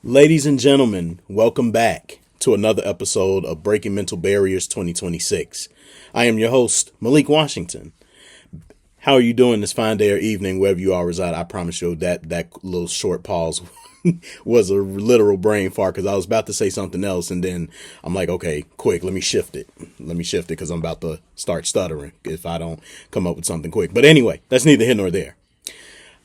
Ladies and gentlemen, welcome back to another episode of Breaking Mental Barriers 2026. I am your host, Malik Washington. How are you doing this fine day or evening, wherever you all reside? I promise you that little short pause was a literal brain fart because I was about to say something else, and then I'm like, okay, quick, let me shift it. Because I'm about to start stuttering if I don't come up with something quick. But anyway, that's neither here nor there.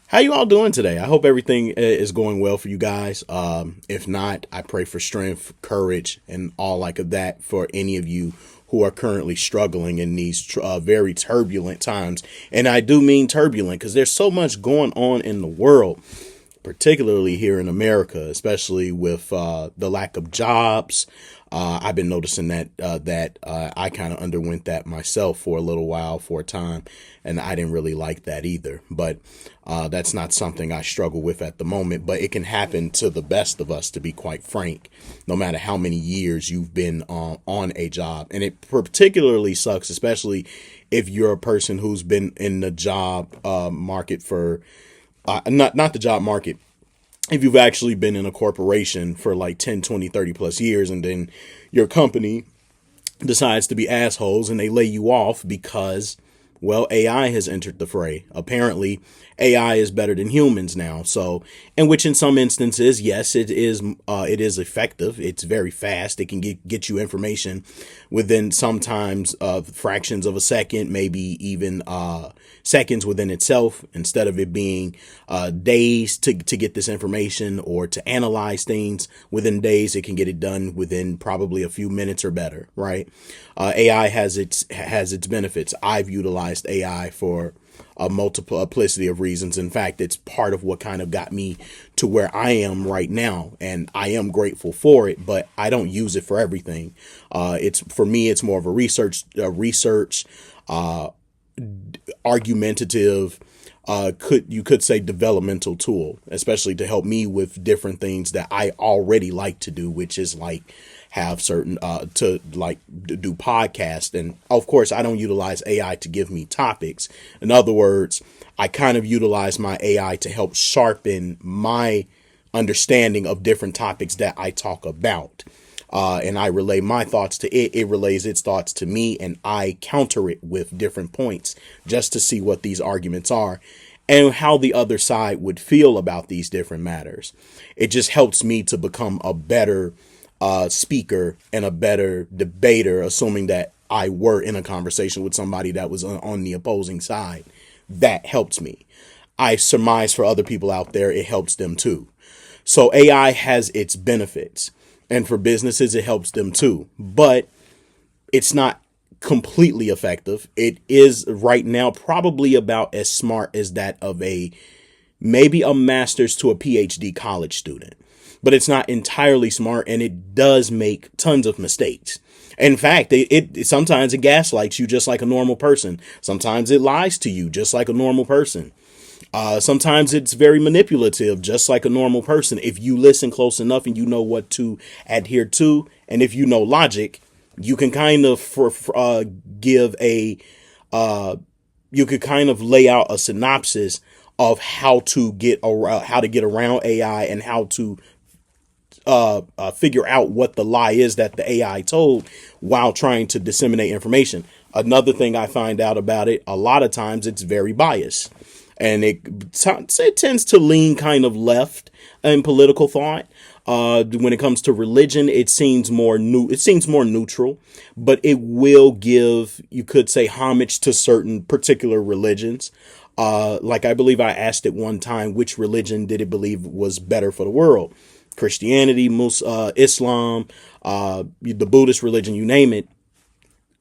How you all doing today? I hope everything is going well for you guys. If not, I pray for strength, courage, and all like of that for any of you who are currently struggling in these very turbulent times. And I do mean turbulent because there's so much going on in the world, particularly here in America, especially with the lack of jobs. I've been noticing that I kind of underwent that myself for a little while, for a time, and I didn't really like that either. But that's not something I struggle with at the moment. But it can happen to the best of us, to be quite frank, no matter how many years you've been on a job. And it particularly sucks, especially if you're a person who's been in the job market for not the job market. If you've actually been in a corporation for like 10, 20, 30 plus years, and then your company decides to be assholes and they lay you off because, well, AI has entered the fray. Apparently, AI is better than humans now. So, in which in some instances, yes, it is effective. It's very fast. It can get you information within sometimes fractions of a second, maybe even seconds within itself, instead of it being days to get this information or to analyze things within days. It can get it done within probably a few minutes or better, right? AI has its benefits. I've utilized AI for a multiplicity of reasons. In fact, it's part of what kind of got me to where I am right now, and I am grateful for it, but I don't use it for everything. For me, it's more of a research, argumentative, you could say developmental tool, especially to help me with different things that I already like to do, which is like have certain to like do podcasts. And of course, I don't utilize AI to give me topics. In other words, I kind of utilize my AI to help sharpen my understanding of different topics that I talk about. And I relay my thoughts to it. It relays its thoughts to me, and I counter it with different points just to see what these arguments are and how the other side would feel about these different matters. It just helps me to become a better speaker and a better debater, assuming that I were in a conversation with somebody that was on the opposing side. That helps me. I surmise for other people out there, it helps them too. So AI has its benefits. And for businesses, it helps them too. But it's not completely effective. It is right now probably about as smart as that of maybe a master's to a PhD college student. But it's not entirely smart, and it does make tons of mistakes. In fact, it sometimes it gaslights you just like a normal person. Sometimes it lies to you just like a normal person. Sometimes it's very manipulative, just like a normal person. If you listen close enough and you know what to adhere to, and if you know logic, you can kind of you could kind of lay out a synopsis of how to get around AI and how to figure out what the lie is that the AI told while trying to disseminate information. Another thing I find out about it, a lot of times it's very biased. And it tends to lean kind of left in political thought. When it comes to religion, it seems more neutral, but it will give, you could say, homage to certain particular religions. Like I believe I asked it one time, which religion did it believe was better for the world? Christianity, Islam, the Buddhist religion, you name it.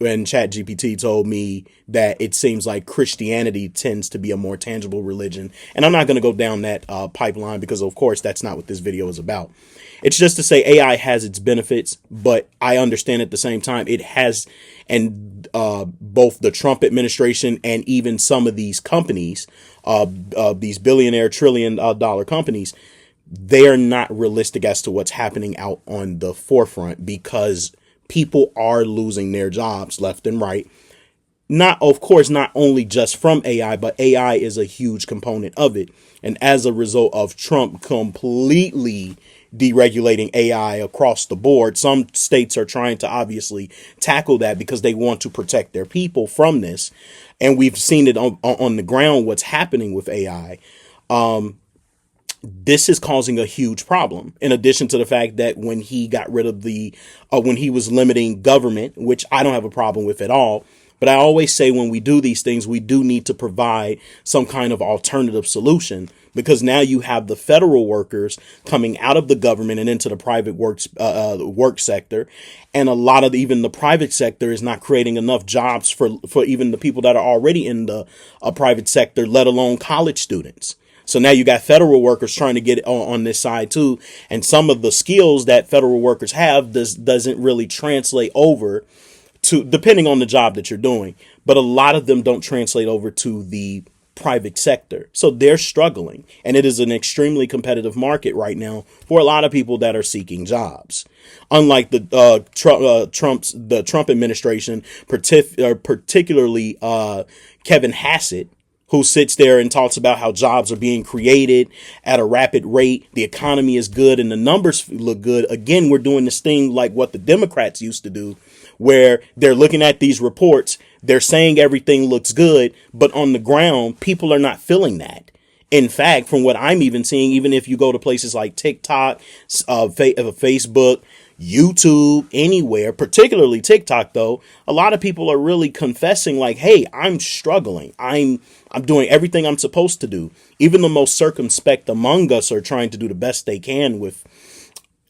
And ChatGPT told me that it seems like Christianity tends to be a more tangible religion. And I'm not going to go down that pipeline because, of course, that's not what this video is about. It's just to say AI has its benefits, but I understand at the same time it has, and both the Trump administration and even some of these companies, these billionaire trillion dollar companies, they are not realistic as to what's happening out on the forefront because people are losing their jobs left and right. Not, of course, not only just from AI, but AI is a huge component of it. And as a result of Trump completely deregulating AI across the board. Some states are trying to obviously tackle that because they want to protect their people from this. And we've seen it on the ground, what's happening with AI. This is causing a huge problem, in addition to the fact that when he got rid of when he was limiting government, which I don't have a problem with at all. But I always say when we do these things, we do need to provide some kind of alternative solution, because now you have the federal workers coming out of the government and into the private work sector. And a lot of even the private sector is not creating enough jobs for even the people that are already in the private sector, let alone college students. So now you got federal workers trying to get on this side too. And some of the skills that federal workers have doesn't really translate over to, depending on the job that you're doing. But a lot of them don't translate over to the private sector. So they're struggling. And it is an extremely competitive market right now for a lot of people that are seeking jobs. Unlike the Trump administration, particularly Kevin Hassett, who sits there and talks about how jobs are being created at a rapid rate. The economy is good and the numbers look good. Again, we're doing this thing like what the Democrats used to do, where they're looking at these reports. They're saying everything looks good, but on the ground, people are not feeling that. In fact, from what I'm even seeing, even if you go to places like TikTok, Facebook, YouTube, anywhere, particularly TikTok, though, a lot of people are really confessing like, hey, I'm struggling. I'm doing everything I'm supposed to do. Even the most circumspect among us are trying to do the best they can with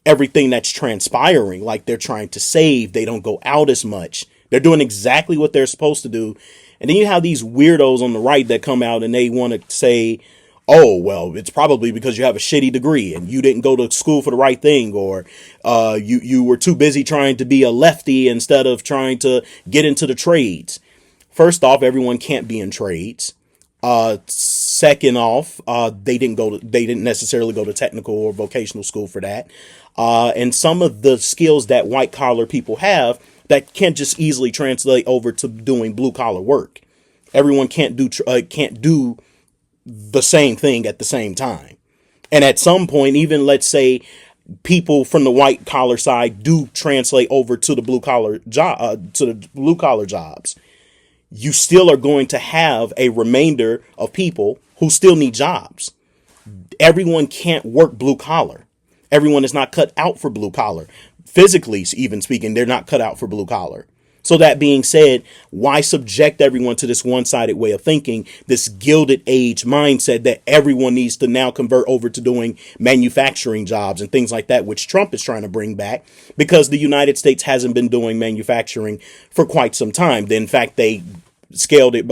everything that's transpiring. Like they're trying to save. They don't go out as much. They're doing exactly what they're supposed to do. And then you have these weirdos on the right that come out and they want to say, oh, well, it's probably because you have a shitty degree and you didn't go to school for the right thing, or you were too busy trying to be a lefty instead of trying to get into the trades. First off, everyone can't be in trades. Second off, they didn't necessarily go to technical or vocational school for that. And some of the skills that white collar people have that can't just easily translate over to doing blue collar work. Everyone can't do the same thing at the same time. And at some point, even let's say people from the white collar side do translate over to the blue collar jobs. You still are going to have a remainder of people who still need jobs. Everyone can't work blue collar. Everyone is not cut out for blue collar. Physically, even speaking, they're not cut out for blue collar. So that being said, why subject everyone to this one-sided way of thinking, this Gilded Age mindset that everyone needs to now convert over to doing manufacturing jobs and things like that, which Trump is trying to bring back because the United States hasn't been doing manufacturing for quite some time. In fact, they scaled it,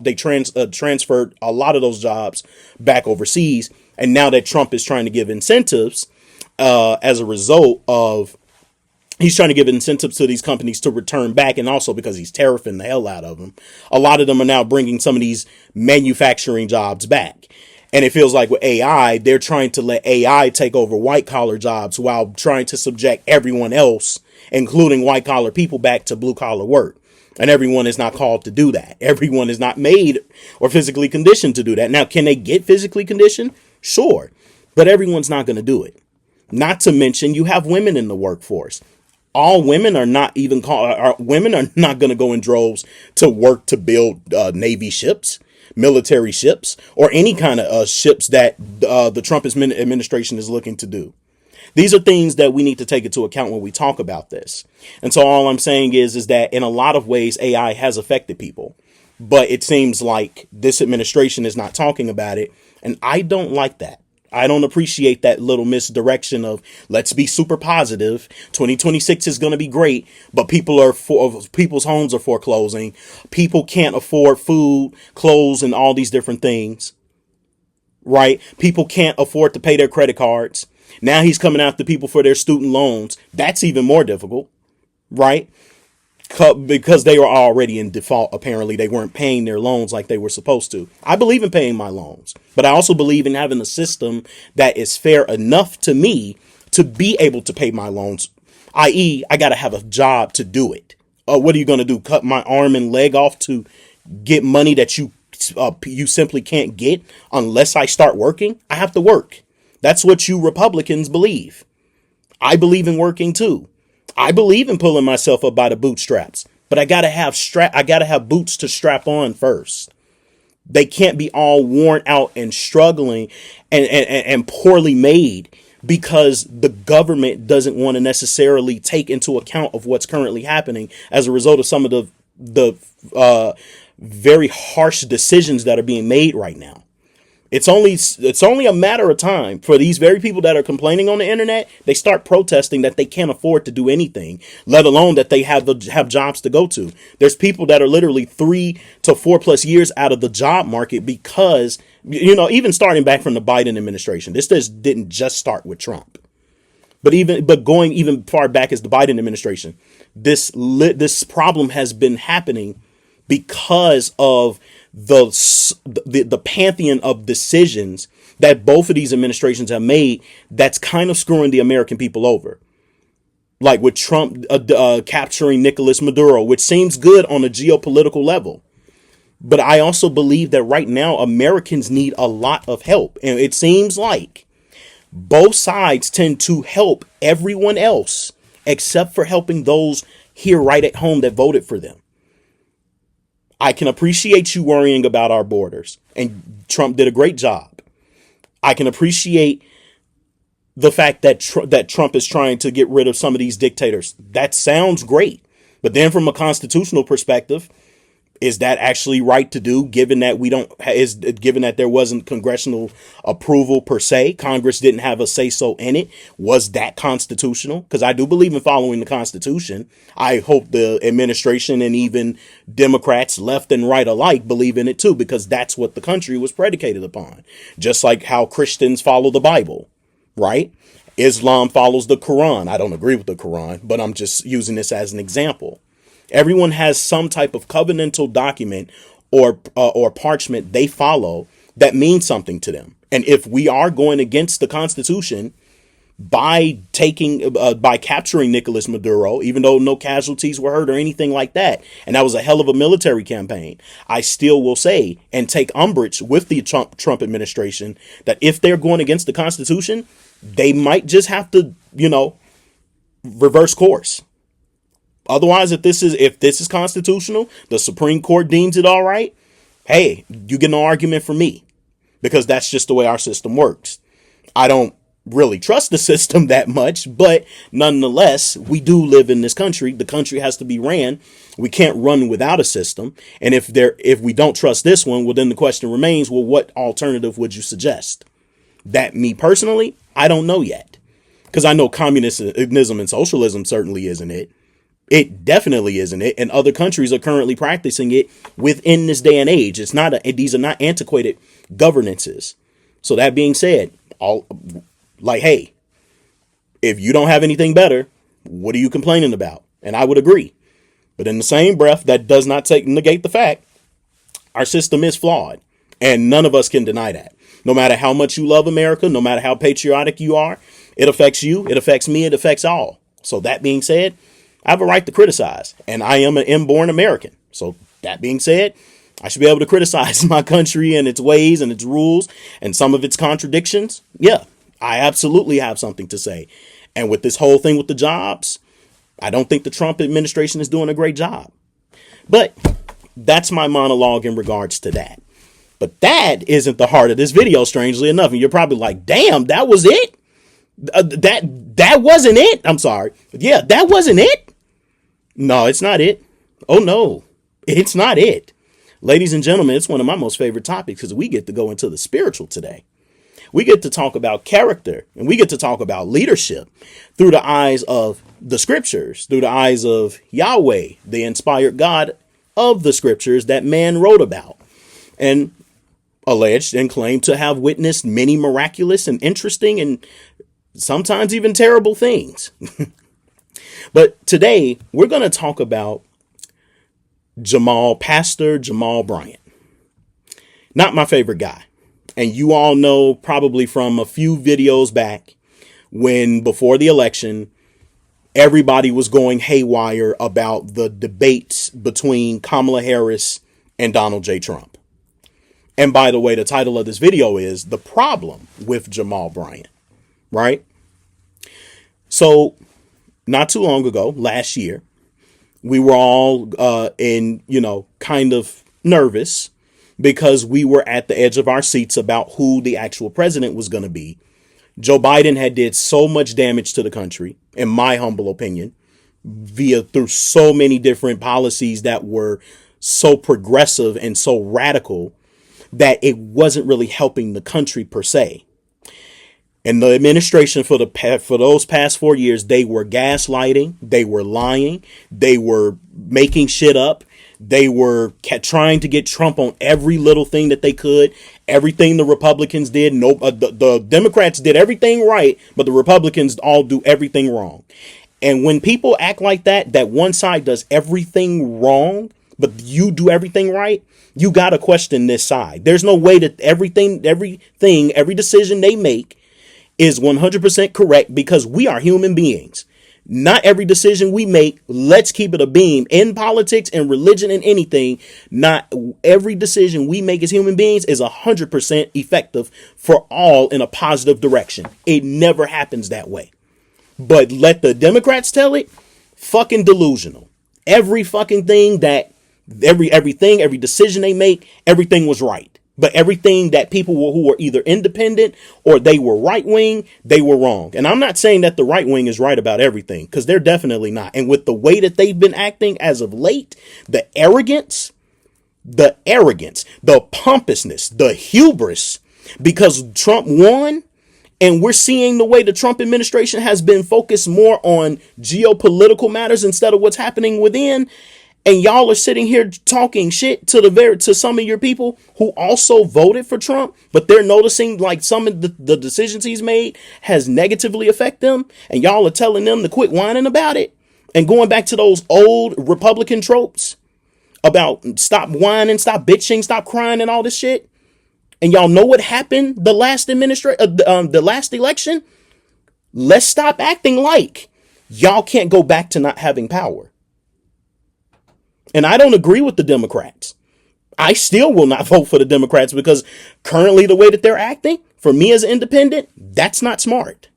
they transferred a lot of those jobs back overseas. And now that Trump is trying to give incentives as a result of he's trying to give incentives to these companies to return back. And also because he's tariffing the hell out of them. A lot of them are now bringing some of these manufacturing jobs back. And it feels like with AI, they're trying to let AI take over white collar jobs while trying to subject everyone else, including white collar people, back to blue collar work. And everyone is not called to do that. Everyone is not made or physically conditioned to do that. Now, can they get physically conditioned? Sure. But everyone's not going to do it. Not to mention you have women in the workforce. All women are not even women are not going to go in droves to work to build Navy ships, military ships, or any kind of ships that the Trump administration is looking to do. These are things that we need to take into account when we talk about this. And so all I'm saying is that in a lot of ways, AI has affected people. But it seems like this administration is not talking about it. And I don't like that. I don't appreciate that little misdirection of let's be super positive. 2026 is going to be great, but people's homes are foreclosing. People can't afford food, clothes, and all these different things. Right? People can't afford to pay their credit cards. Now he's coming after people for their student loans. That's even more difficult. Right? Because they were already in default. Apparently they weren't paying their loans like they were supposed to. I believe in paying my loans, but I also believe in having a system that is fair enough to me to be able to pay my loans, i.e. I got to have a job to do it. What are you going to do? Cut my arm and leg off to get money that you simply can't get unless I start working? I have to work. That's what you Republicans believe. I believe in working too. I believe in pulling myself up by the bootstraps, but I gotta have boots to strap on first. They can't be all worn out and struggling and poorly made because the government doesn't want to necessarily take into account of what's currently happening as a result of some of the very harsh decisions that are being made right now. It's only a matter of time for these very people that are complaining on the internet. They start protesting that they can't afford to do anything, let alone that they have jobs to go to. There's people that are literally 3 to 4+ years out of the job market because, even starting back from the Biden administration, this didn't just start with Trump, but going even far back as the Biden administration, this problem has been happening because of the pantheon of decisions that both of these administrations have made that's kind of screwing the American people over. Like with Trump capturing Nicolas Maduro, which seems good on a geopolitical level. But I also believe that right now Americans need a lot of help. And it seems like both sides tend to help everyone else except for helping those here right at home that voted for them. I can appreciate you worrying about our borders, and Trump did a great job. I can appreciate the fact that Trump is trying to get rid of some of these dictators. That sounds great. But then from a constitutional perspective, is that actually right to do, given that given that there wasn't congressional approval per se? Congress didn't have a say so in it. Was that constitutional? Because I do believe in following the Constitution. I hope the administration and even Democrats, left and right alike, believe in it too, because that's what the country was predicated upon. Just like how Christians follow the Bible, right? Islam follows the Quran. I don't agree with the Quran, but I'm just using this as an example. Everyone has some type of covenantal document or parchment they follow that means something to them. And if we are going against the Constitution by capturing Nicolas Maduro, even though no casualties were hurt or anything like that, and that was a hell of a military campaign, I still will say and take umbrage with the Trump administration that if they're going against the Constitution, they might just have to, reverse course. Otherwise, if this is constitutional, the Supreme Court deems it all right, hey, you get no argument from me, because that's just the way our system works. I don't really trust the system that much, but nonetheless, we do live in this country. The country has to be ran. We can't run without a system. And if we don't trust this one, well, then the question remains, well, what alternative would you suggest? That, me personally, I don't know yet, because I know communism and socialism certainly isn't it. It definitely isn't it. And other countries are currently practicing it within this day and age. These are not antiquated governances. So that being said, hey, if you don't have anything better, what are you complaining about? And I would agree. But in the same breath, that does not negate the fact our system is flawed. And none of us can deny that. No matter how much you love America, no matter how patriotic you are, it affects you, it affects me, it affects all. So that being said, I have a right to criticize, and I am an inborn American. So that being said, I should be able to criticize my country and its ways and its rules and some of its contradictions. Yeah, I absolutely have something to say. And with this whole thing with the jobs, I don't think the Trump administration is doing a great job. But that's my monologue in regards to that. But that isn't the heart of this video, strangely enough. And you're probably like, damn, that was it? That wasn't it? I'm sorry. Yeah, that wasn't it? No, it's not it. Oh, no, it's not it. Ladies and gentlemen, it's one of my most favorite topics because we get to go into the spiritual today. We get to talk about character, and we get to talk about leadership through the eyes of the scriptures, through the eyes of Yahweh, the inspired God of the scriptures that man wrote about and alleged and claimed to have witnessed many miraculous and interesting and sometimes even terrible things. But today we're going to talk about Pastor Jamal Bryant. Not my favorite guy. And you all know probably from a few videos back when before the election, everybody was going haywire about the debates between Kamala Harris and Donald J. Trump. And by the way, the title of this video is The Problem with Jamal Bryant, right? So not too long ago, last year, we were all kind of nervous because we were at the edge of our seats about who the actual president was going to be. Joe Biden had did so much damage to the country, in my humble opinion, through so many different policies that were so progressive and so radical that it wasn't really helping the country per se. And the administration for those past 4 years, they were gaslighting, they were lying, they were making shit up, they were trying to get Trump on every little thing that they could. Everything the Republicans did, the Democrats did everything right, but the Republicans all do everything wrong. And when people act like that one side does everything wrong, but you do everything right, you got to question this side. There's no way that every decision they make is 100% correct, because we are human beings. Not every decision we make, let's keep it a beam, in politics and religion and anything. Not every decision we make as human beings is 100% effective for all in a positive direction. It never happens that way. But let the Democrats tell it, fucking delusional. Every fucking thing every decision they make, everything was right. But everything that people who were either independent or they were right wing, they were wrong. And I'm not saying that the right wing is right about everything, because they're definitely not. And with the way that they've been acting as of late, the arrogance, the pompousness, the hubris, because Trump won. And we're seeing the way the Trump administration has been focused more on geopolitical matters instead of what's happening within. And y'all are sitting here talking shit to some of your people who also voted for Trump, but they're noticing like some of the decisions he's made has negatively affected them. And y'all are telling them to quit whining about it and going back to those old Republican tropes about stop whining, stop bitching, stop crying and all this shit. And y'all know what happened the last election? Let's stop acting like y'all can't go back to not having power. And I don't agree with the Democrats. I still will not vote for the Democrats, because currently the way that they're acting, for me as an independent, that's not smart.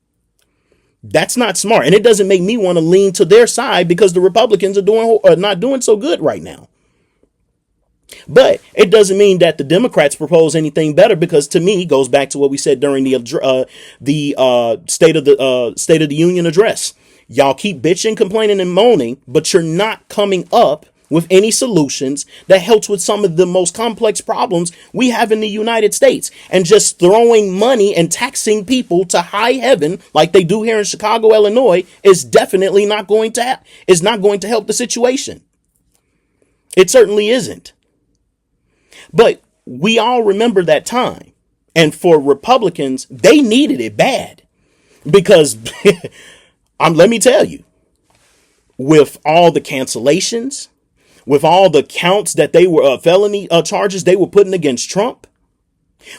That's not smart. And it doesn't make me want to lean to their side, because the Republicans are not doing so good right now. But it doesn't mean that the Democrats propose anything better, because to me, it goes back to what we said during the State of the Union address. Y'all keep bitching, complaining, and moaning, but you're not coming up with any solutions that helps with some of the most complex problems we have in the United States. And just throwing money and taxing people to high heaven like they do here in Chicago, Illinois, is definitely not going to help the situation. It certainly isn't. But we all remember that time. And for Republicans, they needed it bad, because let me tell you, with all the cancellations, with all the counts that they were felony charges they were putting against Trump,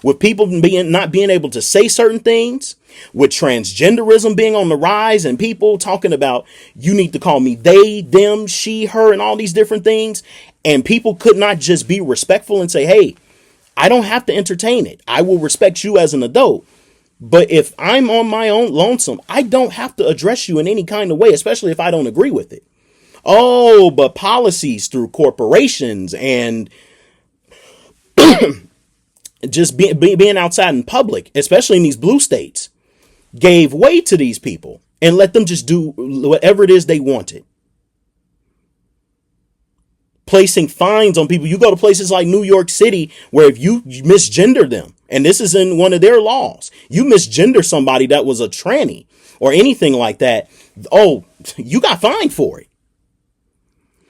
with people not being able to say certain things, with transgenderism being on the rise and people talking about, you need to call me they, them, she, her, and all these different things. And people could not just be respectful and say, hey, I don't have to entertain it. I will respect you as an adult. But if I'm on my own lonesome, I don't have to address you in any kind of way, especially if I don't agree with it. Oh, but policies through corporations and just being outside in public, especially in these blue states, gave way to these people and let them just do whatever it is they wanted. Placing fines on people. You go to places like New York City, where if you misgender them, and this is in one of their laws, you misgender somebody that was a tranny or anything like that, oh, you got fined for it.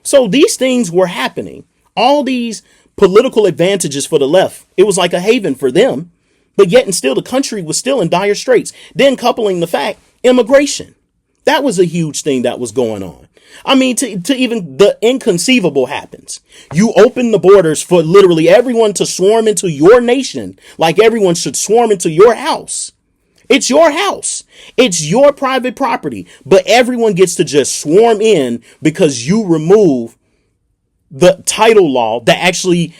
So these things were happening. All these political advantages for the left, it was like a haven for them. But yet and still, the country was still in dire straits. Then coupling the fact, immigration. That was a huge thing that was going on. I mean, to even the inconceivable happens. You open the borders for literally everyone to swarm into your nation, like everyone should swarm into your house. It's your house. It's your private property. But everyone gets to just swarm in because you remove the title law that actually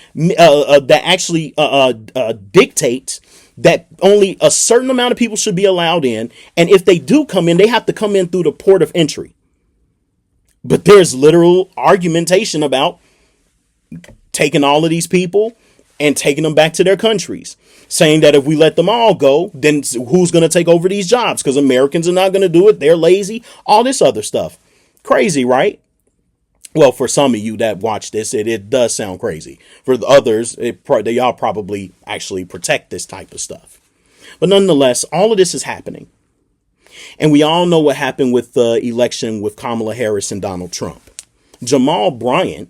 dictates that only a certain amount of people should be allowed in. And if they do come in, they have to come in through the port of entry. But there's literal argumentation about taking all of these people and taking them back to their countries, saying that if we let them all go, then who's going to take over these jobs? Because Americans are not going to do it. They're lazy. All this other stuff. Crazy, right? Well, for some of you that watch this, it does sound crazy. For the others, y'all probably actually protect this type of stuff. But nonetheless, all of this is happening. And we all know what happened with the election with Kamala Harris and Donald Trump. Jamal Bryant,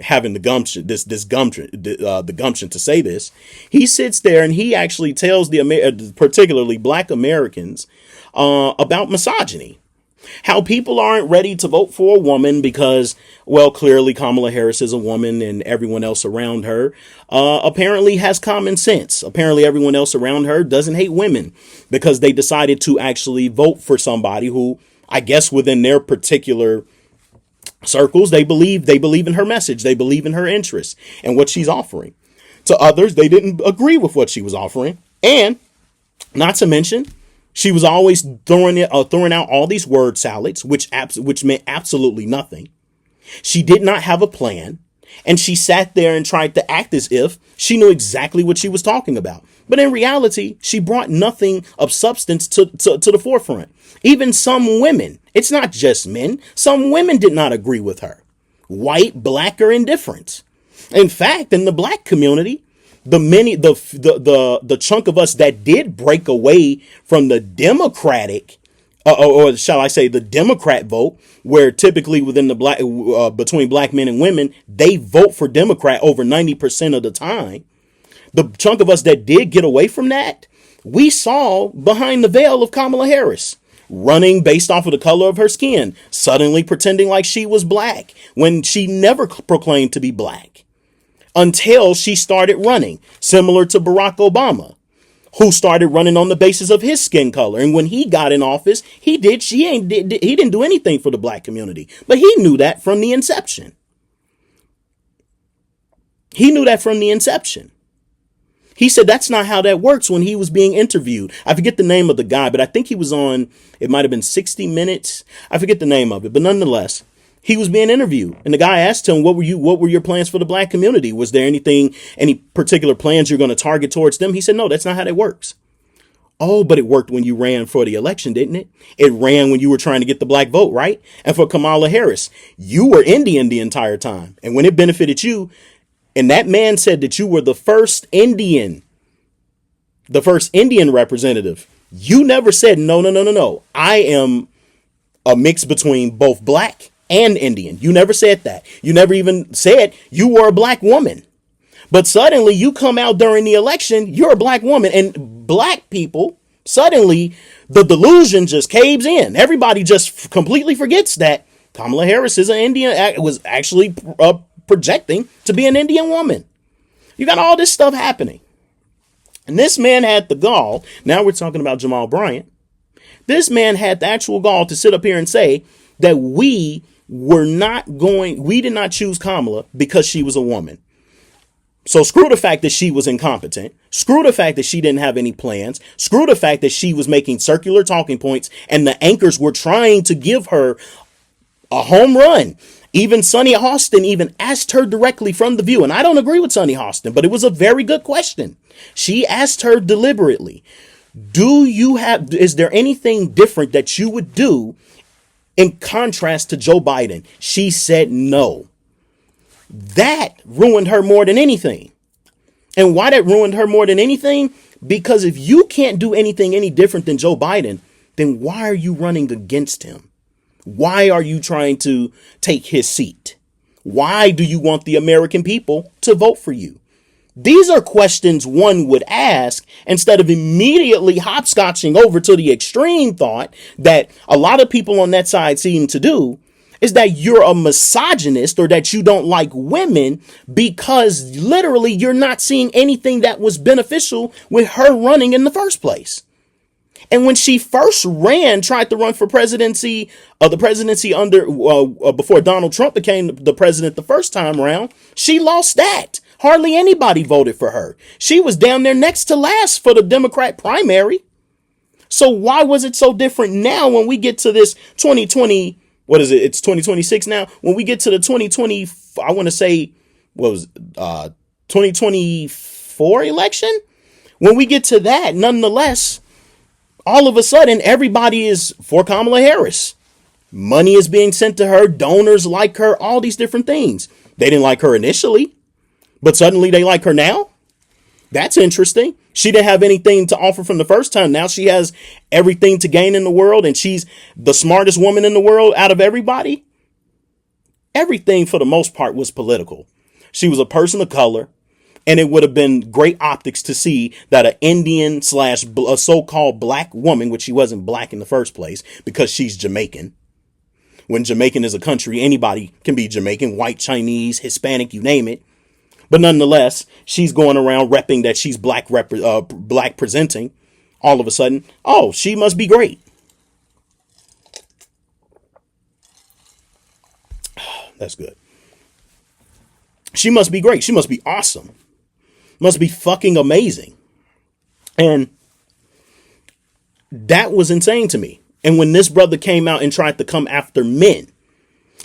having the gumption to say this, he sits there and he actually tells particularly Black Americans about misogyny. How people aren't ready to vote for a woman because, well, clearly Kamala Harris is a woman and everyone else around her apparently has common sense. Apparently everyone else around her doesn't hate women because they decided to actually vote for somebody who, I guess within their particular circles, they believe in her message. They believe in her interests and what she's offering. To others, they didn't agree with what she was offering. And not to mention, she was always throwing out all these word salads, which meant absolutely nothing. She did not have a plan, and she sat there and tried to act as if she knew exactly what she was talking about. But in reality, she brought nothing of substance to the forefront. Even some women, it's not just men, some women did not agree with her. White, black, or indifferent. In fact, in the Black community, the chunk of us that did break away from the Democratic, or shall I say the Democrat vote, where typically within the between Black men and women, they vote for Democrat over 90% of the time. The chunk of us that did get away from that, we saw behind the veil of Kamala Harris running based off of the color of her skin, suddenly pretending like she was Black when she never proclaimed to be Black. Until she started running, similar to Barack Obama, who started running on the basis of his skin color. And when he got in office, he didn't do anything for the Black community. But he knew that from the inception. He said that's not how that works when he was being interviewed. I forget the name of the guy, but I think he was on, it might have been 60 Minutes. I forget the name of it, but nonetheless, he was being interviewed, and the guy asked him, what were your plans for the Black community? Was there any particular plans you're going to target towards them? He said, no, that's not how that works. Oh, but it worked when you ran for the election, didn't it? It ran when you were trying to get the Black vote, right? And for Kamala Harris, you were Indian the entire time. And when it benefited you, and that man said that you were the first Indian representative, you never said, no. I am a mix between both Black and Indian. You never said that. You never even said you were a Black woman. But suddenly you come out during the election, you're a Black woman, and Black people, suddenly the delusion just caves in. Everybody just completely forgets that Kamala Harris is an Indian, was actually projecting to be an Indian woman. You got all this stuff happening. And this man had the gall. Now we're talking about Jamal Bryant. This man had the actual gall to sit up here and say that we did not choose Kamala because she was a woman. So screw the fact that she was incompetent. Screw the fact that she didn't have any plans. Screw the fact that she was making circular talking points and the anchors were trying to give her a home run. Even Sunny Hostin even asked her directly from The View. And I don't agree with Sunny Hostin, but it was a very good question. She asked her deliberately, is there anything different that you would do in contrast to Joe Biden? She said no. That ruined her more than anything. And why that ruined her more than anything? Because if you can't do anything any different than Joe Biden, then why are you running against him? Why are you trying to take his seat? Why do you want the American people to vote for you? These are questions one would ask instead of immediately hopscotching over to the extreme thought that a lot of people on that side seem to do, is that you're a misogynist or that you don't like women because literally you're not seeing anything that was beneficial with her running in the first place. And when she first tried to run for presidency, the presidency under before Donald Trump became the president the first time around, she lost that. Hardly anybody voted for her. She was down there next to last for the Democrat primary. So why was it so different now when we get to this 2020? What is it? It's 2026 now. When we get to the 2020, I want to say, what was 2024 election? When we get to that, nonetheless, all of a sudden, everybody is for Kamala Harris. Money is being sent to her. Donors like her. All these different things. They didn't like her initially, but suddenly they like her now. That's interesting. She didn't have anything to offer from the first time. Now she has everything to gain in the world, and she's the smartest woman in the world out of everybody. Everything, for the most part, was political. She was a person of color, and it would have been great optics to see that an Indian / a so-called black woman, which she wasn't black in the first place because she's Jamaican. When Jamaican is a country, anybody can be Jamaican, white, Chinese, Hispanic, you name it. But nonetheless, she's going around repping that she's black presenting. All of a sudden, oh, she must be great. That's good. She must be great. She must be awesome. Must be fucking amazing. And that was insane to me. And when this brother came out and tried to come after men,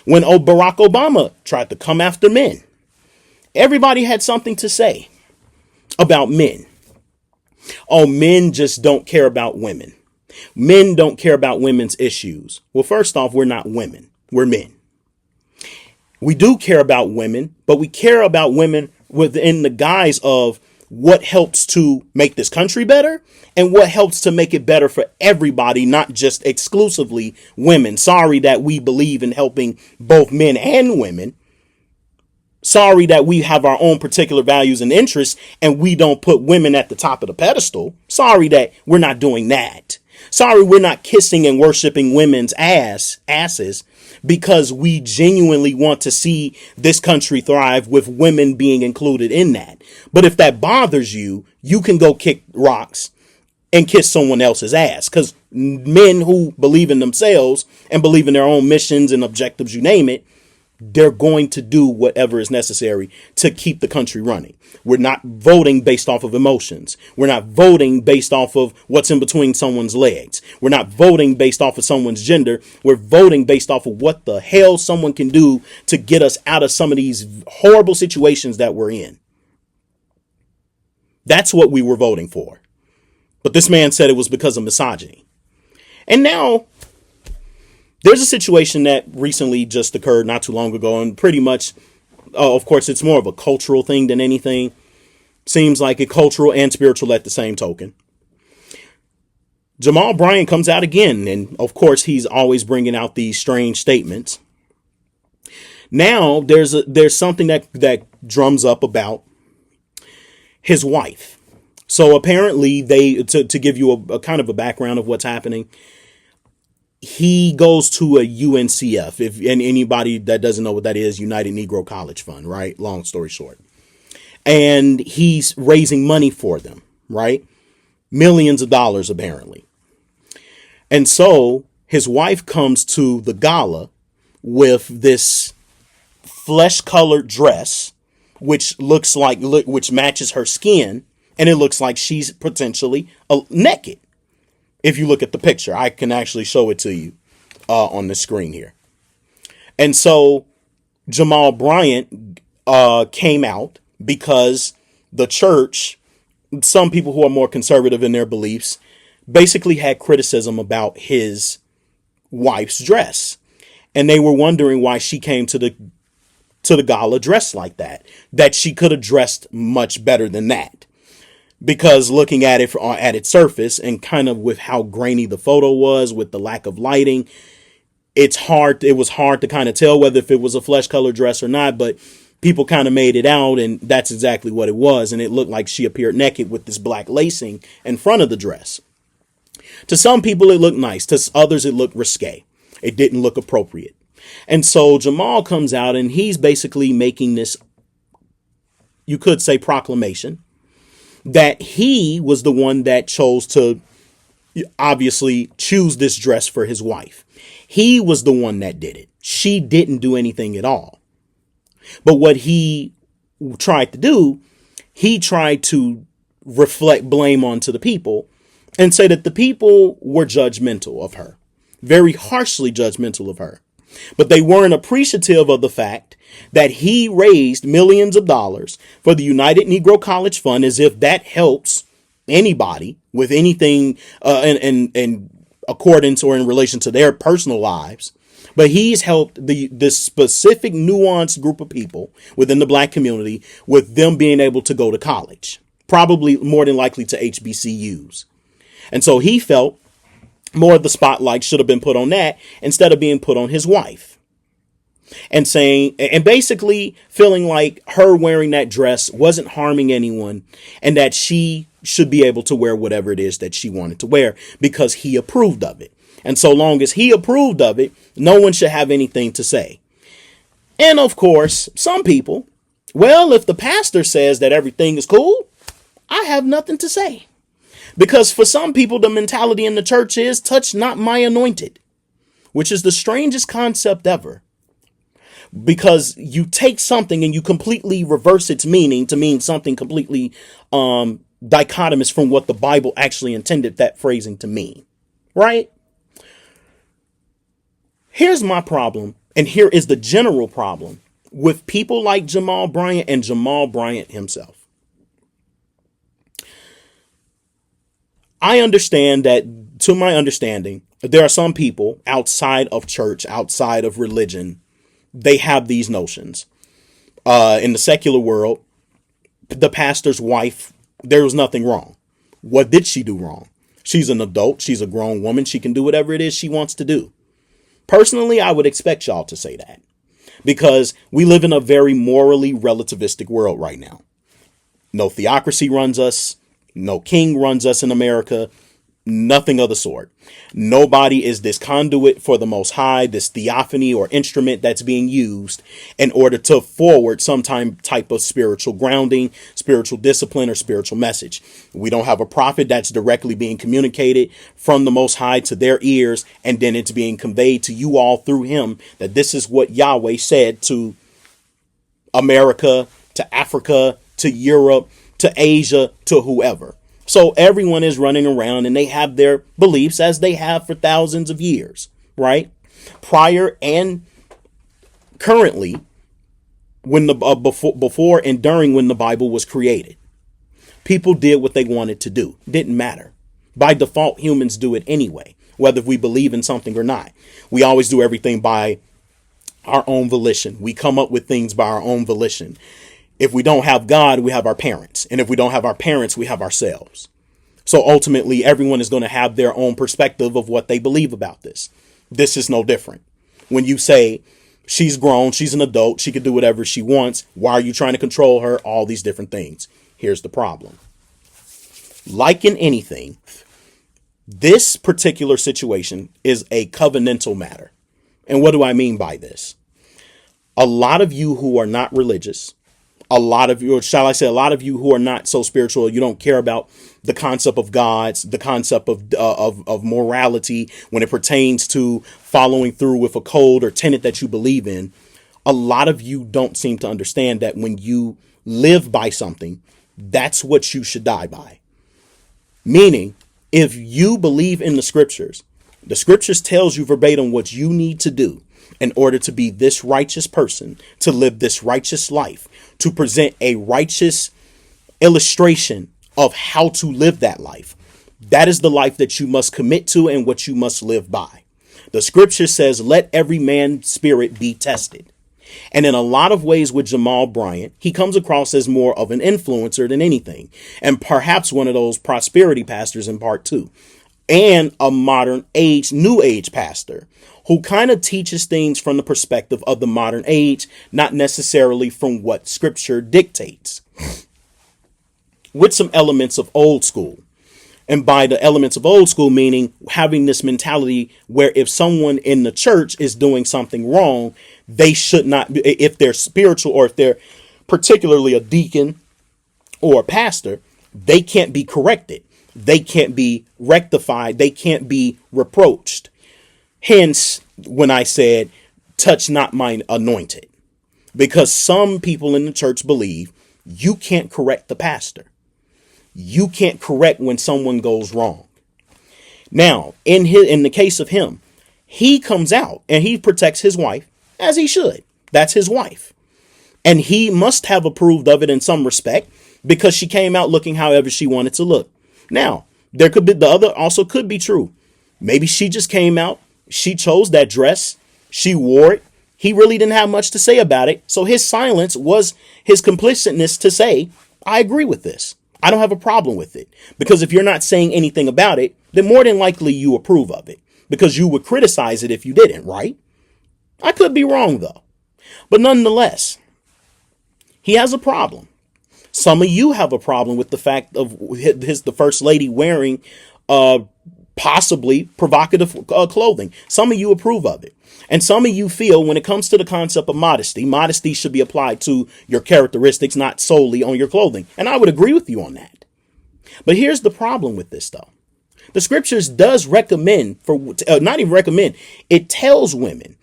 when Barack Obama tried to come after men, everybody had something to say about men. Oh, men just don't care about women. Men don't care about women's issues. Well, first off, we're not women. We're men. We do care about women, but we care about women within the guise of what helps to make this country better and what helps to make it better for everybody, not just exclusively women. Sorry that we believe in helping both men and women. Sorry that we have our own particular values and interests and we don't put women at the top of the pedestal. Sorry that we're not doing that. Sorry we're not kissing and worshiping women's asses because we genuinely want to see this country thrive with women being included in that. But if that bothers you, you can go kick rocks and kiss someone else's ass, because men who believe in themselves and believe in their own missions and objectives, you name it, they're going to do whatever is necessary to keep the country running. We're not voting based off of emotions. We're not voting based off of what's in between someone's legs. We're not voting based off of someone's gender. We're voting based off of what the hell someone can do to get us out of some of these horrible situations that we're in. That's what we were voting for. But this man said it was because of misogyny. And now there's a situation that recently just occurred not too long ago, and pretty much, of course, it's more of a cultural thing than anything. Seems like it cultural and spiritual at the same token. Jamal Bryant comes out again, and of course, he's always bringing out these strange statements. Now, there's something that drums up about his wife. So apparently, to give you a kind of a background of what's happening, he goes to a UNCF, and anybody that doesn't know what that is, United Negro College Fund, right? Long story short. And he's raising money for them, right? Millions of dollars, apparently. And so his wife comes to the gala with this flesh-colored dress, which which matches her skin, and it looks like she's potentially naked. If you look at the picture, I can actually show it to you on the screen here. And so Jamal Bryant came out because the church, some people who are more conservative in their beliefs, basically had criticism about his wife's dress. And they were wondering why she came to the gala dressed like that she could have dressed much better than that. Because looking at it at its surface and kind of with how grainy the photo was, with the lack of lighting, it was hard to kind of tell whether if it was a flesh color dress or not, but people kind of made it out, and that's exactly what it was. And it looked like she appeared naked with this black lacing in front of the dress. To some people, it looked nice. To others, it looked risque. It didn't look appropriate. And so Jamal comes out and he's basically making this, you could say, proclamation that he was the one that chose to obviously choose this dress for his wife. He was the one that did it. She didn't do anything at all. But what he tried to do, he tried to reflect blame onto the people and say that the people were judgmental of her, very harshly judgmental of her. But they weren't appreciative of the fact that he raised millions of dollars for the United Negro College Fund, as if that helps anybody with anything in accordance or in relation to their personal lives. But he's helped this specific nuanced group of people within the black community with them being able to go to college, probably more than likely to HBCUs. And so he felt more of the spotlight should have been put on that instead of being put on his wife. And saying, and basically feeling like her wearing that dress wasn't harming anyone and that she should be able to wear whatever it is that she wanted to wear because he approved of it. And so long as he approved of it, no one should have anything to say. And of course, some people, well, if the pastor says that everything is cool, I have nothing to say. Because for some people, the mentality in the church is touch not my anointed, which is the strangest concept ever. Because you take something and you completely reverse its meaning to mean something completely dichotomous from what the Bible actually intended that phrasing to mean. Right? Here's my problem, and here is the general problem with people like Jamal Bryant and Jamal Bryant himself. I understand that, to my understanding, there are some people outside of church, outside of religion, they have these notions. In the secular world, the pastor's wife, there was nothing wrong. What did she do wrong? She's an adult. She's a grown woman. She can do whatever it is she wants to do. Personally, I would expect y'all to say that because we live in a very morally relativistic world right now. No theocracy runs us. No king runs us in America. Nothing of the sort. Nobody is this conduit for the Most High, this theophany or instrument that's being used in order to forward some type of spiritual grounding, spiritual discipline, or spiritual message. We don't have a prophet that's directly being communicated from the Most High to their ears, and then it's being conveyed to you all through him that this is what Yahweh said to America, to Africa, to Europe, to Asia, to whoever. So everyone is running around and they have their beliefs as they have for thousands of years, right? Prior and currently, when the before and during when the Bible was created, people did what they wanted to do. Didn't matter. By default, humans do it anyway, whether we believe in something or not. We always do everything by our own volition. We come up with things by our own volition. If we don't have God, we have our parents. And if we don't have our parents, we have ourselves. So ultimately, everyone is going to have their own perspective of what they believe about this. This is no different. When you say she's grown, she's an adult, she can do whatever she wants. Why are you trying to control her? All these different things. Here's the problem. Like in anything, this particular situation is a covenantal matter. And what do I mean by this? A lot of you who are not religious, a lot of you, or shall I say, a lot of you who are not so spiritual, you don't care about the concept of gods, the concept of morality when it pertains to following through with a code or tenet that you believe in. A lot of you don't seem to understand that when you live by something, that's what you should die by. Meaning, if you believe in the scriptures tells you verbatim what you need to do in order to be this righteous person, to live this righteous life, to present a righteous illustration of how to live that life. That is the life that you must commit to and what you must live by. The scripture says, let every man's spirit be tested. And in a lot of ways with Jamal Bryant, he comes across as more of an influencer than anything. And perhaps one of those prosperity pastors in part two. And a modern age, new age pastor who kind of teaches things from the perspective of the modern age, not necessarily from what scripture dictates, with some elements of old school. And by the elements of old school, meaning having this mentality where if someone in the church is doing something wrong, they should not, if they're spiritual or if they're particularly a deacon or a pastor, they can't be corrected. they can't be rectified. They can't be reproached. Hence, when I said, touch not mine anointed, because some people in the church believe you can't correct the pastor. You can't correct when someone goes wrong. Now, in the case of him, he comes out and he protects his wife as he should. That's his wife. And he must have approved of it in some respect because she came out looking however she wanted to look. Now, there could be the other also could be true. Maybe she just came out. She chose that dress. She wore it. He really didn't have much to say about it. So his silence was his complicitness to say, I agree with this. I don't have a problem with it. Because if you're not saying anything about it, then more than likely you approve of it. Because you would criticize it if you didn't, right? I could be wrong, though. But nonetheless, he has a problem. Some of you have a problem with the fact of the first lady wearing possibly provocative clothing. Some of you approve of it. And some of you feel when it comes to the concept of modesty, modesty should be applied to your characteristics, not solely on your clothing. And I would agree with you on that. But here's the problem with this, though. The scriptures does recommend not even recommend. It tells women,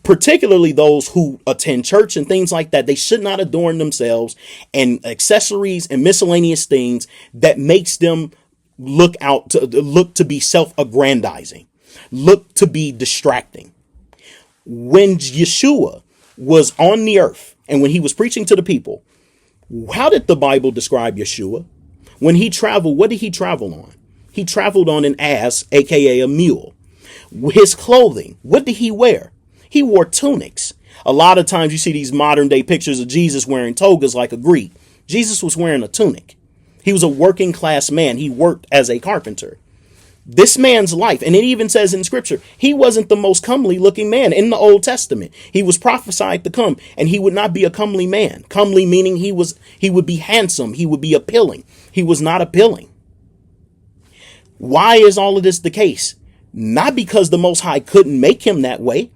particularly those who attend church and things like that, they should not adorn themselves and accessories and miscellaneous things that makes them look to be self-aggrandizing, look to be distracting. When Yeshua was on the earth and when he was preaching to the people, how did the Bible describe Yeshua? When he traveled, what did he travel on? He traveled on an ass, aka a mule. His clothing, what did he wear? He wore tunics. A lot of times you see these modern day pictures of Jesus wearing togas like a Greek. Jesus was wearing a tunic. He was a working class man. He worked as a carpenter. This man's life, and it even says in scripture, he wasn't the most comely looking man in the Old Testament. He was prophesied to come, and he would not be a comely man. Comely meaning he would be handsome. He would be appealing. He was not appealing. Why is all of this the case? Not because the Most High couldn't make him that way.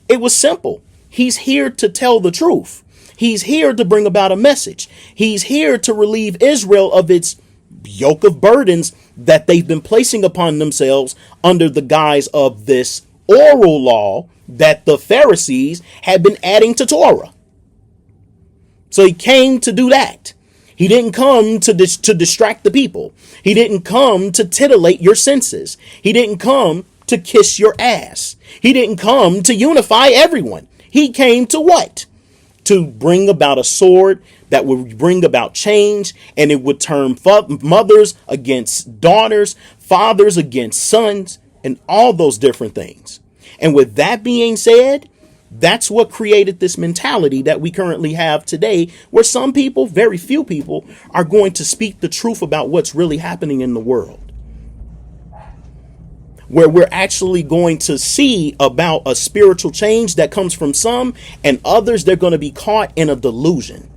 It was simple. He's here to tell the truth. He's here to bring about a message. He's here to relieve Israel of its yoke of burdens that they've been placing upon themselves under the guise of this oral law that the Pharisees had been adding to Torah. So he came to do that. He didn't come to distract the people. He didn't come to titillate your senses. He didn't come to kiss your ass. He didn't come to unify everyone. He came to what? To bring about a sword that would bring about change, and it would turn mothers against daughters, fathers against sons, and all those different things. And with that being said, that's what created this mentality that we currently have today, where some people, very few people, are going to speak the truth about what's really happening in the world. Where we're actually going to see about a spiritual change that comes from some, and others, they're going to be caught in a delusion.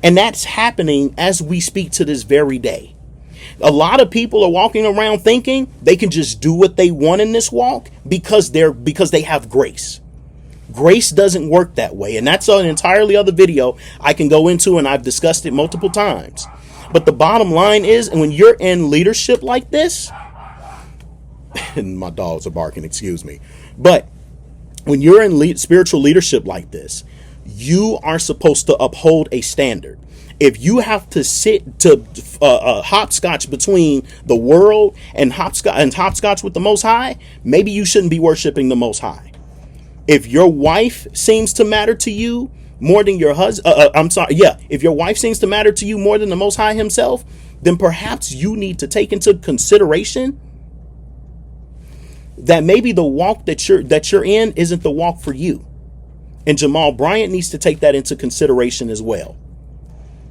And that's happening as we speak to this very day. A lot of people are walking around thinking they can just do what they want in this walk because they have grace. Grace doesn't work that way. And that's an entirely other video I can go into, and I've discussed it multiple times. But the bottom line is, when you're in leadership like this, and my dogs are barking, excuse me. But when you're in spiritual leadership like this, you are supposed to uphold a standard. If you have to sit to hopscotch between the world and hopscotch with the Most High, maybe you shouldn't be worshiping the Most High. If your wife seems to matter to you more than your husband, if your wife seems to matter to you more than the Most High himself, then perhaps you need to take into consideration that maybe the walk that you're in isn't the walk for you. And Jamal Bryant needs to take that into consideration as well.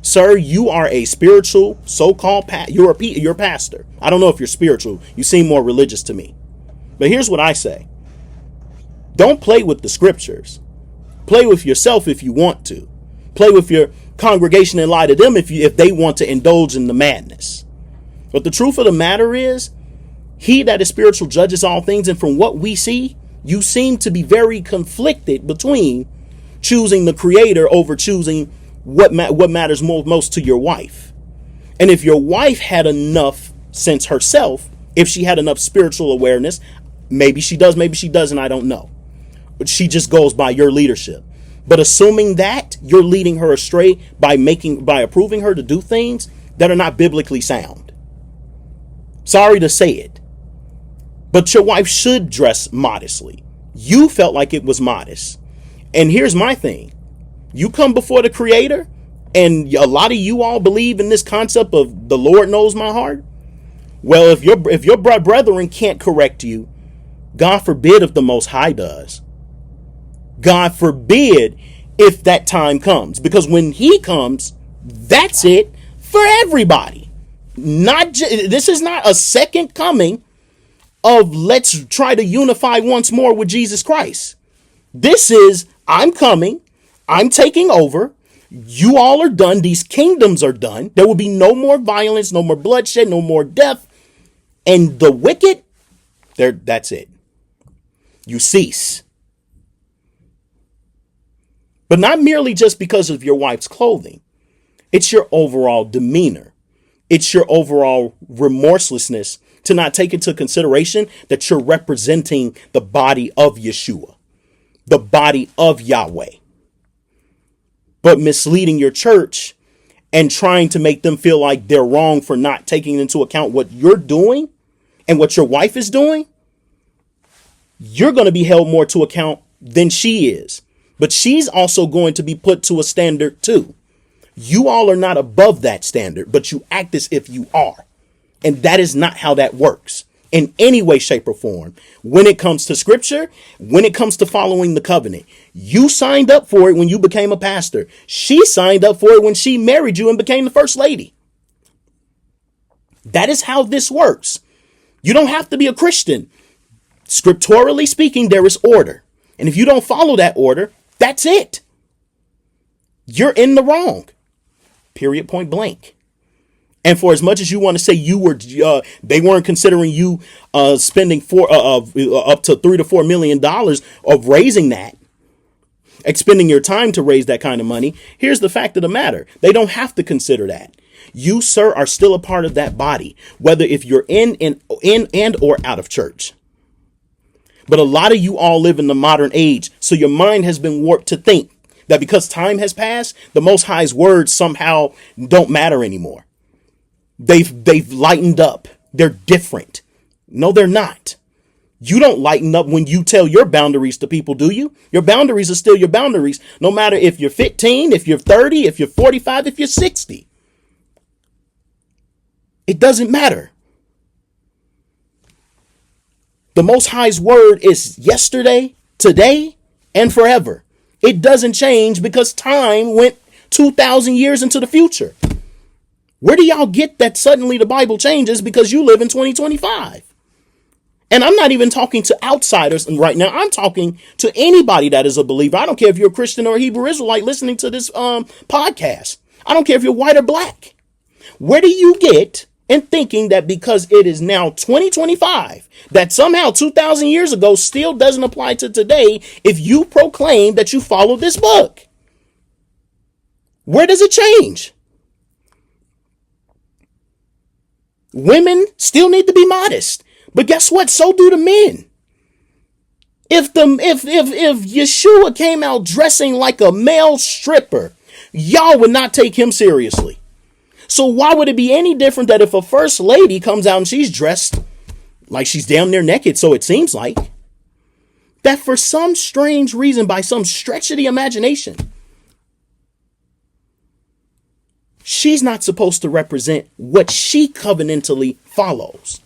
Sir, you are a spiritual so-called you're a pastor. I don't know if you're spiritual. You seem more religious to me. But here's what I say. Don't play with the scriptures. Play with yourself if you want to. Play with your congregation and lie to them if they want to indulge in the madness. But the truth of the matter is, he that is spiritual judges all things. And from what we see, you seem to be very conflicted between choosing the creator over choosing what matters most to your wife. And if your wife had enough sense herself, if she had enough spiritual awareness. Maybe she does, maybe she doesn't, I don't know. But she just goes by your leadership. But assuming that you're leading her astray by approving her to do things that are not biblically sound. Sorry to say it, but your wife should dress modestly. You felt like it was modest. And here's my thing. You come before the Creator, and a lot of you all believe in this concept of the Lord knows my heart. Well, if your brethren can't correct you, God forbid if the Most High does. God forbid if that time comes, because when he comes, that's it for everybody. This is not a second coming of let's try to unify once more with Jesus Christ. This is, I'm coming, I'm taking over. You all are done. These kingdoms are done. There will be no more violence, no more bloodshed, no more death. And the wicked, that's it. You cease. But not merely just because of your wife's clothing. It's your overall demeanor. It's your overall remorselessness to not take into consideration that you're representing the body of Yeshua, the body of Yahweh, but misleading your church and trying to make them feel like they're wrong for not taking into account what you're doing and what your wife is doing. You're going to be held more to account than she is. But she's also going to be put to a standard too. You all are not above that standard, but you act as if you are. And that is not how that works in any way, shape, or form. When it comes to scripture, when it comes to following the covenant, you signed up for it when you became a pastor. She signed up for it when she married you and became the first lady. That is how this works. You don't have to be a Christian. Scripturally speaking, there is order. And if you don't follow that order, that's it. You're in the wrong. Period, point blank. And for as much as you want to say they weren't considering you spending up to $3 to $4 million of raising that, expending your time to raise that kind of money. Here's the fact of the matter. They don't have to consider that. You, sir, are still a part of that body, whether if you're in and or out of church. But a lot of you all live in the modern age, so your mind has been warped to think that because time has passed, the Most High's words somehow don't matter anymore. They've lightened up. They're different. No, they're not. You don't lighten up when you tell your boundaries to people, do you? Your boundaries are still your boundaries, no matter if you're 15, if you're 30, if you're 45, if you're 60. It doesn't matter. The Most High's word is yesterday, today, and forever. It doesn't change because time went 2,000 years into the future. Where do y'all get that suddenly the Bible changes because you live in 2025? And I'm not even talking to outsiders right now. I'm talking to anybody that is a believer. I don't care if you're a Christian or a Hebrew Israelite listening to this podcast. I don't care if you're white or black. Where do you get in thinking that because it is now 2025, that somehow 2,000 years ago still doesn't apply to today if you proclaim that you follow this book? Where does it change? Women still need to be modest, but guess what? So do the men. If Yeshua came out dressing like a male stripper, y'all would not take him seriously. So why would it be any different that if a first lady comes out and she's dressed like she's damn near naked, so it seems like, that for some strange reason, by some stretch of the imagination, she's not supposed to represent what she covenantally follows.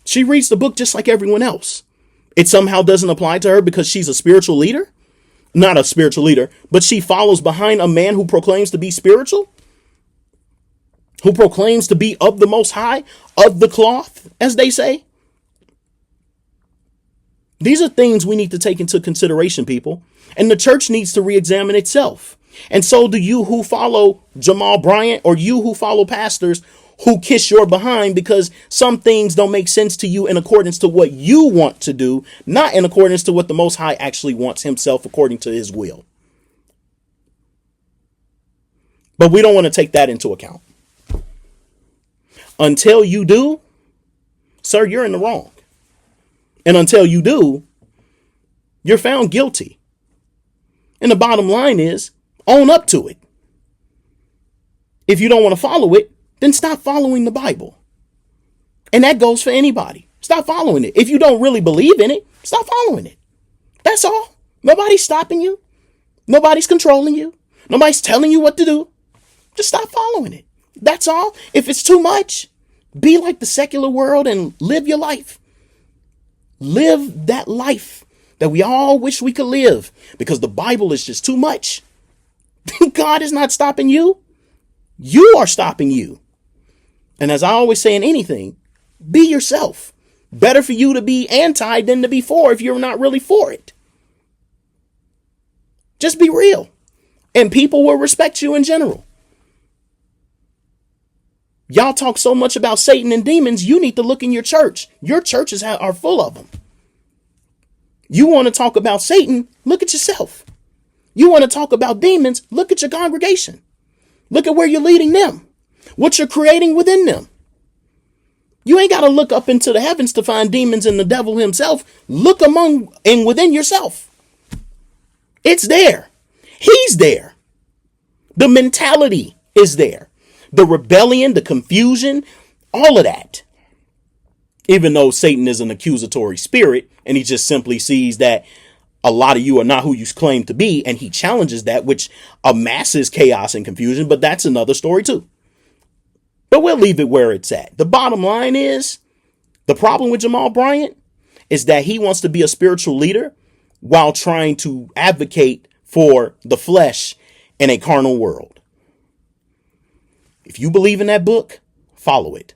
She reads the book just like everyone else. It somehow doesn't apply to her because she's a spiritual leader. Not a spiritual leader, but she follows behind a man who proclaims to be spiritual, who proclaims to be of the Most High, of the cloth, as they say. These are things we need to take into consideration, people. And the church needs to re-examine itself. And so do you who follow Jamal Bryant, or you who follow pastors who kiss your behind because some things don't make sense to you in accordance to what you want to do, not in accordance to what the Most High actually wants himself according to his will. But we don't want to take that into account. Until you do, sir, you're in the wrong. And until you do, you're found guilty. And the bottom line is, own up to it. If you don't want to follow it, then stop following the Bible. And that goes for anybody. Stop following it. If you don't really believe in it, stop following it. That's all. Nobody's stopping you. Nobody's controlling you. Nobody's telling you what to do. Just stop following it. That's all. If it's too much, be like the secular world and live your life. Live that life that we all wish we could live, because the Bible is just too much. God is not stopping you. You are stopping you. And as I always say in anything, be yourself. Better for you to be anti than to be for if you're not really for it. Just be real. And people will respect you in general. Y'all talk so much about Satan and demons, you need to look in your church. Your churches are full of them. You want to talk about Satan, look at yourself. You want to talk about demons, look at your congregation. Look at where you're leading them, what you're creating within them. You ain't got to look up into the heavens to find demons and the devil himself. Look among and within yourself. It's there. He's there. The mentality is there. The rebellion, the confusion, all of that. Even though Satan is an accusatory spirit and he just simply sees that a lot of you are not who you claim to be, and he challenges that, which amasses chaos and confusion. But that's another story too. But we'll leave it where it's at. The bottom line is, the problem with Jamal Bryant is that he wants to be a spiritual leader while trying to advocate for the flesh in a carnal world. If you believe in that book, follow it.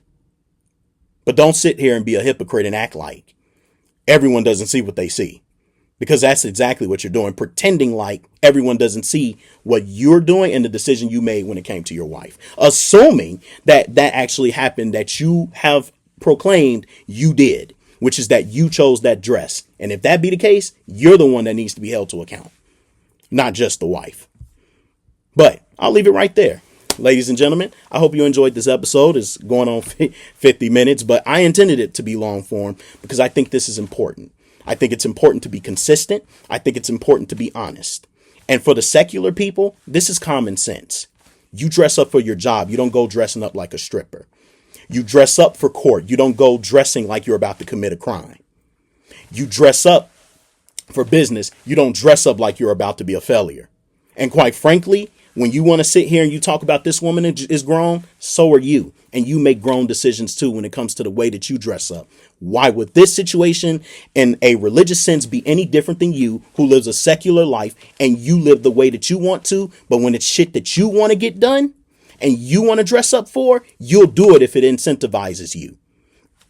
But don't sit here and be a hypocrite and act like everyone doesn't see what they see. Because that's exactly what you're doing, pretending like everyone doesn't see what you're doing and the decision you made when it came to your wife. Assuming that that actually happened, that you have proclaimed you did, which is that you chose that dress. And if that be the case, you're the one that needs to be held to account, not just the wife. But I'll leave it right there. Ladies and gentlemen, I hope you enjoyed this episode. It's going on 50 minutes, but I intended it to be long form because I think this is important. I think it's important to be consistent. I think it's important to be honest. And for the secular people, this is common sense. You dress up for your job. You don't go dressing up like a stripper. You dress up for court. You don't go dressing like you're about to commit a crime. You dress up for business. You don't dress up like you're about to be a failure. And quite frankly, when you want to sit here and you talk about this woman is grown, so are you. And you make grown decisions too when it comes to the way that you dress up. Why would this situation in a religious sense be any different than you, who lives a secular life and you live the way that you want to? But when it's shit that you want to get done and you want to dress up for, you'll do it if it incentivizes you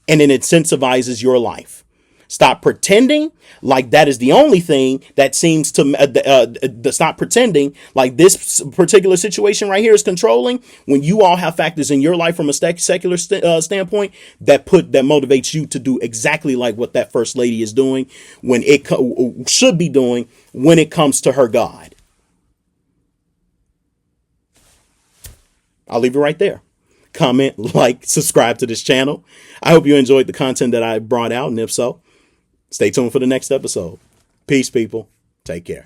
and it incentivizes your life. Stop pretending like that is the only thing that seems to stop pretending like this particular situation right here is controlling, when you all have factors in your life from a secular standpoint that motivates you to do exactly like what that first lady is doing when it should be doing when it comes to her God. I'll leave it right there. Comment, like, subscribe to this channel. I hope you enjoyed the content that I brought out, and if so, stay tuned for the next episode. Peace, people. Take care.